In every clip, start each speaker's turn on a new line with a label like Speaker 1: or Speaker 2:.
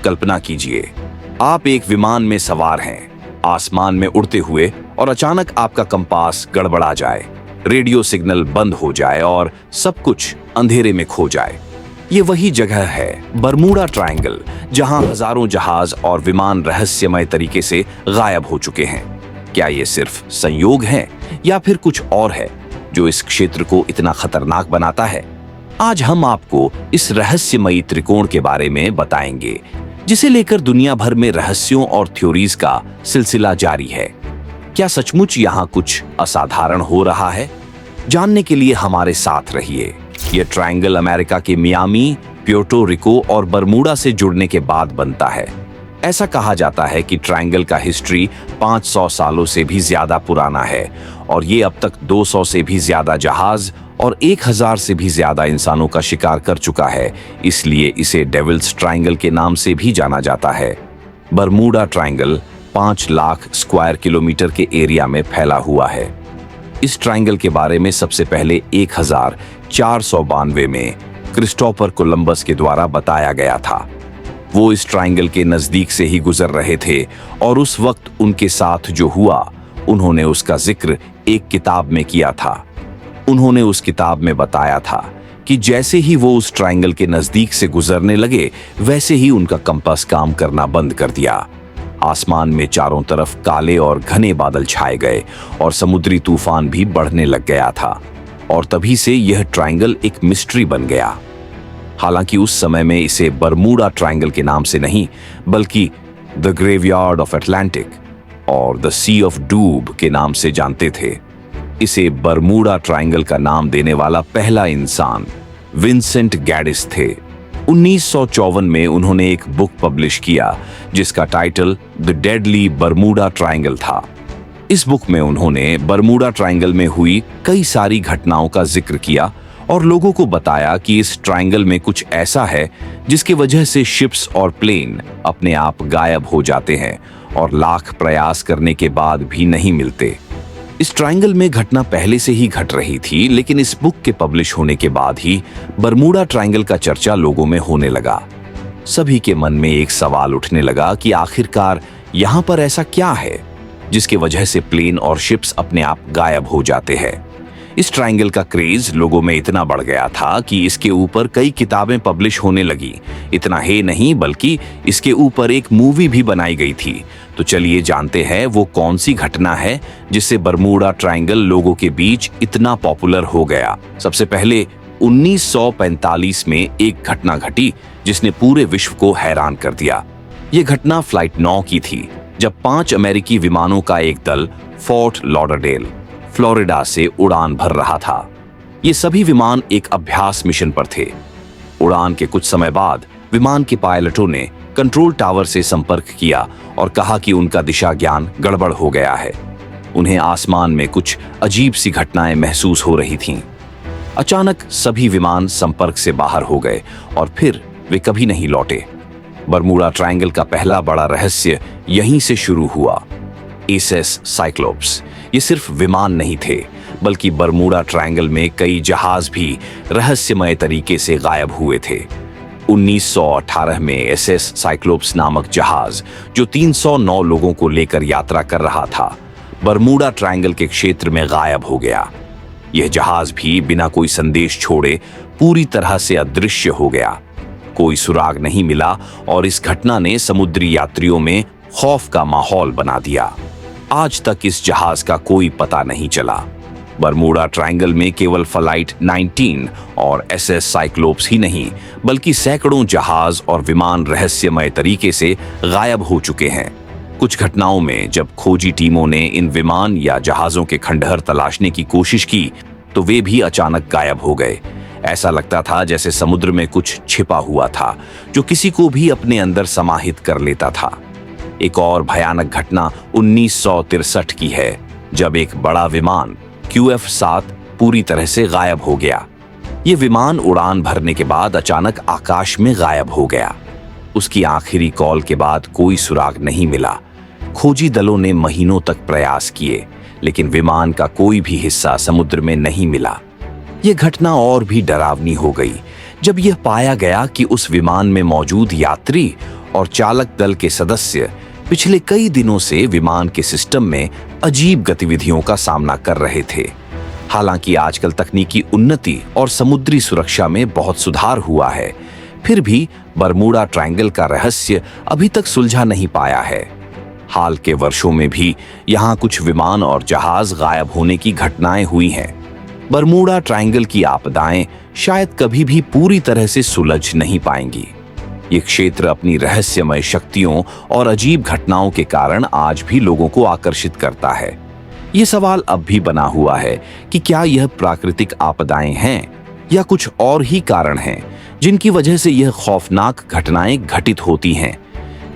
Speaker 1: कल्पना कीजिए, आप एक विमान में सवार हैं, आसमान में उड़ते हुए, और अचानक आपका कंपास गड़बड़ा जाए, रेडियो सिग्नल बंद हो जाए और सब कुछ अंधेरे में खो जाए। ये वही जगह है, बरमूडा ट्रायंगल, जहां हजारों जहाज और विमान रहस्यमय तरीके से गायब हो चुके हैं। क्या ये सिर्फ संयोग है या फिर कुछ और है जो इस क्षेत्र को इतना खतरनाक बनाता है? आज हम आपको इस रहस्यमयी त्रिकोण के बारे में बताएंगे, जिसे लेकर दुनिया भर में रहस्यों और थ्योरीज का सिलसिला जारी है। क्या सचमुच यहाँ कुछ असाधारण हो रहा है? जानने के लिए हमारे साथ रहिए। यह ट्रायंगल अमेरिका के मियामी, प्यूर्टो रिको और बरमूडा से जुड़ने के बाद बनता है। ऐसा कहा जाता है कि ट्रायंगल का हिस्ट्री 500 सालों से भी ज्यादा पुराना है और ये अब तक 200 से भी ज्यादा जहाज और 1000 से भी ज्यादा इंसानों का शिकार कर चुका है। इसलिए इसे डेविल्स ट्रायंगल के नाम से भी जाना जाता है। Bermuda triangle 5 lakh square kilometre के एरिया में फैला हुआ है। इस ट्रायंगल के बारे में सबसे पहले 1492 में क्रिस्टोफर कोलंबस के द्वारा बताया गया था। वो इस ट्रायंगल के नजदीक से ही गुजर रहे थे और उस वक्त उनके साथ जो हुआ, उन्होंने उसका जिक्र एक किताब में किया था। उन्होंने उस किताब में बताया था कि जैसे ही वो उस ट्रायंगल के नजदीक से गुजरने लगे, वैसे ही उनका कंपास काम करना बंद कर दिया। आसमान में चारों तरफ काले और घने बादल छाए गए और समुद्री तूफान भी बढ़ने लग गया था और तभी से यह ट्रायंगल एक मिस्ट्री बन गया। हालांकि उस समय में इसे बरमूडा ट्रायंगल के नाम से नहीं, बल्कि द ग्रेवयार्ड ऑफ अटलांटिक और द सी ऑफ डूब के नाम से जानते थे। इसे बरमूडा ट्रायंगल का नाम देने वाला पहला इंसान विंसेंट गैडिस थे। 1954 में उन्होंने एक बुक पब्लिश किया जिसका title the deadly Bermuda triangle था। इस बुक में उन्होंने बरमूडा ट्रायंगल में हुई कई सारी घटनाओं का जिक्र किया और लोगों को बताया कि इस ट्रायंगल में कुछ ऐसा है जिसकी वजह से शिप्स और प्लेन अपने आप गायब हो जाते हैं और लाख प्रयास करने के बाद भी नहीं मिलते। इस ट्रायंगल में घटना पहले से ही घट रही थी, लेकिन इस बुक के पब्लिश होने के बाद ही बरमूडा ट्रायंगल का चर्चा लोगों में होने लगा। सभी के मन में एक सवाल उठने लगा कि आखिरकार यहाँ पर ऐसा क्या है जिसकी वजह से प्लेन और शिप्स अपने आप गायब हो जाते हैं। इस ट्रायंगल का क्रेज लोगों में इतना बढ़ गया था कि इसके ऊपर कई किताबें पब्लिश होने लगी। इतना ही नहीं, बल्कि इसके ऊपर एक मूवी भी बनाई गई थी। तो चलिए जानते हैं वो कौन सी घटना है जिससे बरमूडा ट्रायंगल लोगों के बीच इतना पॉपुलर हो गया। सबसे पहले 1945 में एक घटना घटी जिसने पूरे विश्व को हैरान कर दिया। ये घटना फ्लाइट 9 की थी, जब 5 अमेरिकी विमानों का एक दल फोर्ट लॉडरडेल, फ्लोरिडा से उड़ान भर रहा था। ये सभी विमान एक अभ्यास मिशन पर थे। उड़ान के कुछ समय बाद विमान के पायलटों ने कंट्रोल टावर से संपर्क किया और कहा कि उनका दिशा ज्ञान गड़बड़ हो गया है। उन्हें आसमान में कुछ अजीब सी घटनाएं महसूस हो रही थीं। अचानक सभी विमान संपर्क से बाहर हो गए और फिर वे कभी नहीं लौटे। बरमूडा ट्रायंगल का पहला बड़ा रहस्य यहीं से शुरू हुआ। एसएस साइक्लोप्स ये सिर्फ विमान नहीं थे, बल्कि बरमूडा ट्रायंगल में कई जहाज भी रहस्यमय तरीके से गायब हुए थे। 1918 में एसएस साइक्लोप्स नामक जहाज, जो 309 लोगों को लेकर यात्रा कर रहा था, बरमूडा ट्रायंगल के क्षेत्र में गायब हो गया। यह जहाज भी बिना कोई संदेश छोड़े पूरी तरह से अदृश्य हो गया। कोई सुराग नहीं मिला और इस घटना ने समुद्री यात्रियों में खौफ का माहौल बना दिया। आज तक इस जहाज का कोई पता नहीं चला। बरमूडा ट्रायंगल में केवल फ्लाइट 19 और एसएस साइक्लोप्स ही नहीं, बल्कि सैकड़ों जहाज और विमान रहस्यमय तरीके से गायब हो चुके हैं। कुछ घटनाओं में जब खोजी टीमों ने इन विमान या जहाजों के खंडहर तलाशने की कोशिश की, तो वे भी अचानक गायब हो गए। ऐसा लगता था जैसे समुद्र में कुछ छिपा हुआ था जो किसी को भी अपने अंदर समाहित कर लेता था। एक और भयानक घटना 1963 की है, जब एक बड़ा विमान QF-7 पूरी तरह से गायब हो गया। ये विमान उड़ान भरने के बाद अचानक आकाश में गायब हो गया। उसकी आखिरी कॉल के बाद कोई सुराग नहीं मिला। खोजी दलों ने महीनों तक प्रयास किए, लेकिन विमान का कोई भी हिस्सा समुद्र में नहीं मिला। यह घटना और भी डरावनी हो गई जब यह पाया गया कि उस विमान में मौजूद यात्री और चालक दल के सदस्य पिछले कई दिनों से विमान के सिस्टम में अजीब गतिविधियों का सामना कर रहे थे। हालांकि आजकल तकनीकी उन्नति और समुद्री सुरक्षा में बहुत सुधार हुआ है, फिर भी बरमूडा ट्रायंगल का रहस्य अभी तक सुलझा नहीं पाया है। हाल के वर्षों में भी यहाँ कुछ विमान और जहाज गायब होने की घटनाएं हुई हैं। बरमूडा ट्रायंगल की आपदाएं शायद कभी भी पूरी तरह से सुलझ नहीं पाएंगी। ये क्षेत्र अपनी रहस्यमय शक्तियों और अजीब घटनाओं के कारण आज भी लोगों को आकर्षित करता है। ये सवाल अब भी बना हुआ है कि क्या यह प्राकृतिक आपदाएं हैं या कुछ और ही कारण हैं जिनकी वजह से यह खौफनाक घटनाएं घटित होती हैं।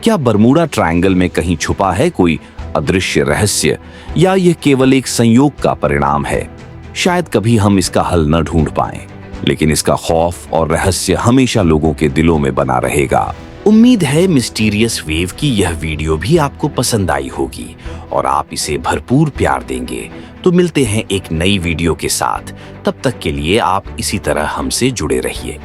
Speaker 1: क्या बरमूडा ट्रायंगल में कहीं छुपा है कोई अदृश्य रहस्य या यह केवल एक संयोग का परिणाम है? शायद कभी हम इसका हल न ढूंढ पाएं, लेकिन इसका खौफ और रहस्य हमेशा लोगों के दिलों में बना रहेगा। उम्मीद है मिस्टीरियस वेव की यह वीडियो भी आपको पसंद आई होगी और आप इसे भरपूर प्यार देंगे। तो मिलते हैं एक नई वीडियो के साथ, तब तक के लिए आप इसी तरह हमसे जुड़े रहिए।